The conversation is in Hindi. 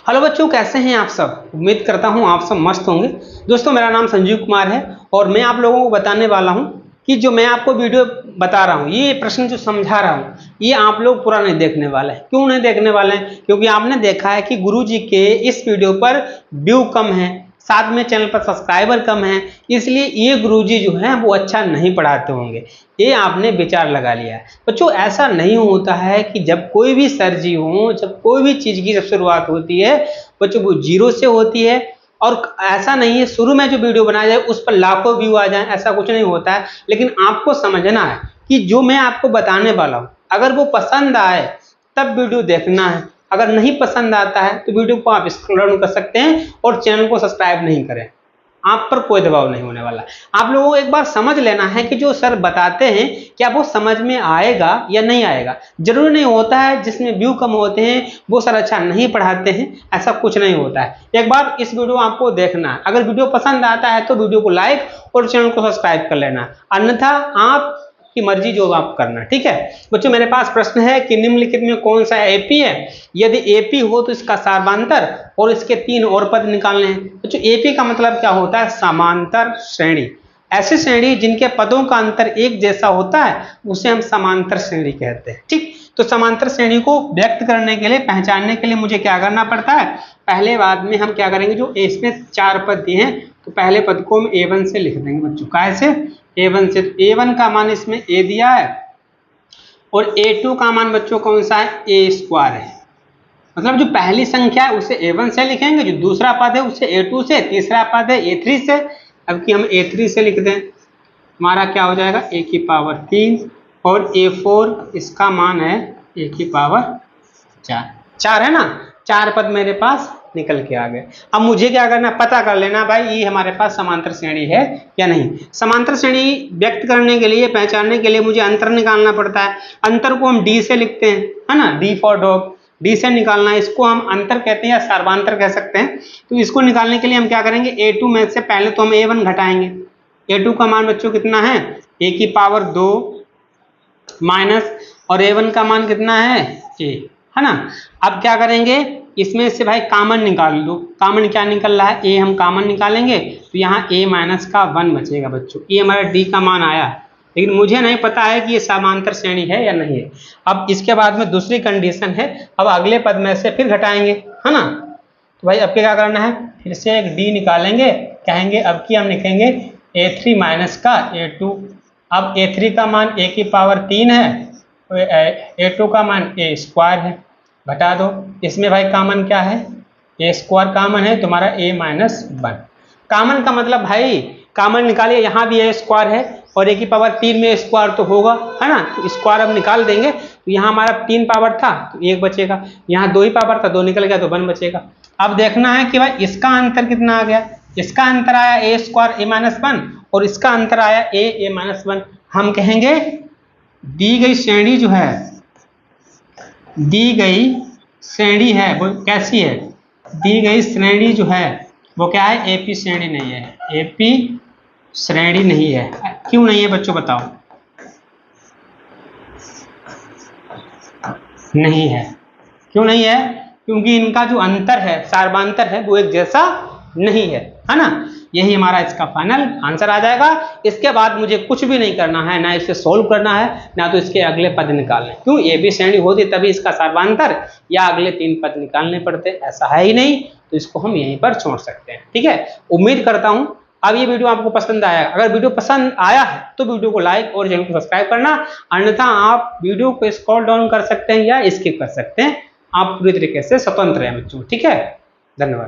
हेलो बच्चों, कैसे हैं आप सब। उम्मीद करता हूं आप सब मस्त होंगे। दोस्तों, मेरा नाम संजीव कुमार है और मैं आप लोगों को बताने वाला हूं कि जो मैं आपको वीडियो बता रहा हूं, ये प्रश्न जो समझा रहा हूं, ये आप लोग पूरा नहीं देखने वाले हैं। क्यों नहीं देखने वाले हैं? क्योंकि आपने देखा है कि गुरुजी के इस वीडियो पर व्यू कम है, साथ में चैनल पर सब्सक्राइबर कम है, इसलिए ये गुरुजी जो हैं वो अच्छा नहीं पढ़ाते होंगे। ये आपने विचार लगा लिया है। बच्चों, ऐसा नहीं होता है कि जब कोई भी सर जी हो, जब कोई भी चीज़ की जब शुरुआत होती है बच्चों वो जीरो से होती है। और ऐसा नहीं है शुरू में जो वीडियो बनाया जाए उस पर लाखों व्यू आ जाए, ऐसा कुछ नहीं होता है। लेकिन आपको समझना है कि जो मैं आपको बताने वाला हूँ, अगर वो पसंद आए तब वीडियो देखना है। अगर नहीं पसंद आता है तो वीडियो को आप स्क्रॉल डाउन कर सकते हैं और चैनल को सब्सक्राइब नहीं करें। आप पर कोई दबाव नहीं होने वाला। आप लोगों को एक बार समझ लेना है कि जो सर बताते हैं क्या वो समझ में आएगा या नहीं आएगा। जरूरी नहीं होता है जिसमें व्यू कम होते हैं वो सर अच्छा नहीं पढ़ाते हैं, ऐसा कुछ नहीं होता है। एक बार इस वीडियो आपको देखना है। अगर वीडियो पसंद आता है तो वीडियो को लाइक और चैनल को सब्सक्राइब कर लेना, अन्यथा आप की मर्जी जो आप करना। ठीक है बच्चों, मेरे पास प्रश्न है कि निम्नलिखित में कौन सा एपी है। यदि एपी हो तो इसका सार्वधातर और इसके 3 और पद निकालने हैं। बच्चों, एपी का मतलब क्या होता है? समांतर श्रेणी। ऐसी श्रेणी जिनके पदों का अंतर एक जैसा होता है उसे हम समांतर श्रेणी कहते हैं। ठीक, तो समांतर श्रेणी को व्यक्त करने के लिए, पहचानने के लिए मुझे क्या करना पड़ता है? पहले बाद में हम क्या करेंगे, जो इसमें 4 पद दिए हैं तो पहले पद को हम A1 से लिख देंगे बच्चों। कैसे? A1 से। तो A1 का मान इसमें A दिया है और A2 का मान बच्चों कौन सा है? A स्क्वायर है। मतलब जो पहली संख्या है उसे A1 से लिखेंगे, जो दूसरा पद है उसे A2 से, तीसरा पद है A3 से। अब कि हम A3 से लिख दें, हमारा क्या हो जाएगा? A की पावर 3 और A4 इसका मान है A की पावर 4 है ना। 4 पद मेरे पास निकल के आ गए। अब मुझे क्या करना, पता कर लेना भाई ये हमारे पास समांतर श्रेणी है या नहीं। समांतर श्रेणी व्यक्त करने के लिए, पहचानने के लिए मुझे अंतर निकालना पड़ता है। अंतर को हम D से लिखते हैं, है ना। D फॉर डॉग, D से निकालना है। इसको हम अंतर कहते हैं या सर्वांतर कह सकते हैं। तो इसको निकालने के लिए हम क्या करेंगे, A2 में से पहले तो हम A1 घटाएंगे। A2 का मान बच्चों कितना है? A की पावर 2 माइनस, और A1 का मान कितना है? A, है ना। अब क्या करेंगे, इसमें से भाई कॉमन निकाल लो। कॉमन क्या निकल रहा है? A हम कॉमन निकालेंगे तो यहाँ A माइनस का 1 बचेगा बच्चों। ये हमारा D का मान आया, लेकिन मुझे नहीं पता है कि ये समांतर श्रेणी है या नहीं है। अब इसके बाद में दूसरी कंडीशन है, अब अगले पद में से फिर घटाएंगे, है ना। तो भाई अब क्या करना है, फिर से एक D निकालेंगे, कहेंगे अब की हम लिखेंगे A3 माइनस का A2। अब A3 का मान A की पावर 3 है, A2 का मान A स्क्वायर है। घटा दो, इसमें भाई कॉमन क्या है? A स्क्वायर कॉमन है, तुम्हारा A माइनस 1। कॉमन का मतलब भाई कॉमन निकालिए, यहाँ भी A स्क्वायर है और A की पावर 3 में स्क्वायर तो होगा, है ना। तो स्क्वायर अब निकाल देंगे तो यहाँ हमारा 3 पावर था तो 1 बचेगा, यहाँ 2 ही पावर था 2 निकल गया तो 1 बचेगा। अब देखना है कि भाई इसका अंतर कितना आ गया। इसका अंतर आया A स्क्वायर A माइनस 1 और इसका अंतर आया A माइनस 1। हम कहेंगे दी गई श्रेणी जो है, दी गई श्रेणी है वो कैसी है? दी गई श्रेणी जो है वो क्या है? एपी श्रेणी नहीं है। एपी श्रेणी नहीं है। क्यों नहीं है बच्चों बताओ? नहीं है। क्यों नहीं है? क्योंकि इनका जो अंतर है, सार्वधातर है, वो एक जैसा नहीं है ना। यही हमारा इसका फाइनल आंसर आ जाएगा। इसके बाद मुझे कुछ भी नहीं करना है, ना इसे सोल्व करना है, ना तो इसके अगले पद निकालने। क्यों? ए बी श्रेणी होती तभी इसका सर्वांतर या अगले 3 पद निकालने पड़ते, ऐसा है ही नहीं। तो इसको हम यहीं पर छोड़ सकते हैं। ठीक है, उम्मीद करता हूं अब ये वीडियो आपको पसंद आया। अगर वीडियो पसंद आया है तो वीडियो को लाइक और चैनल को सब्सक्राइब करना, अन्यथा आप वीडियो को स्क्रॉल डाउन कर सकते हैं या स्किप कर सकते हैं। आप पूरी तरीके से स्वतंत्र हैं बच्चों। ठीक है, धन्यवाद।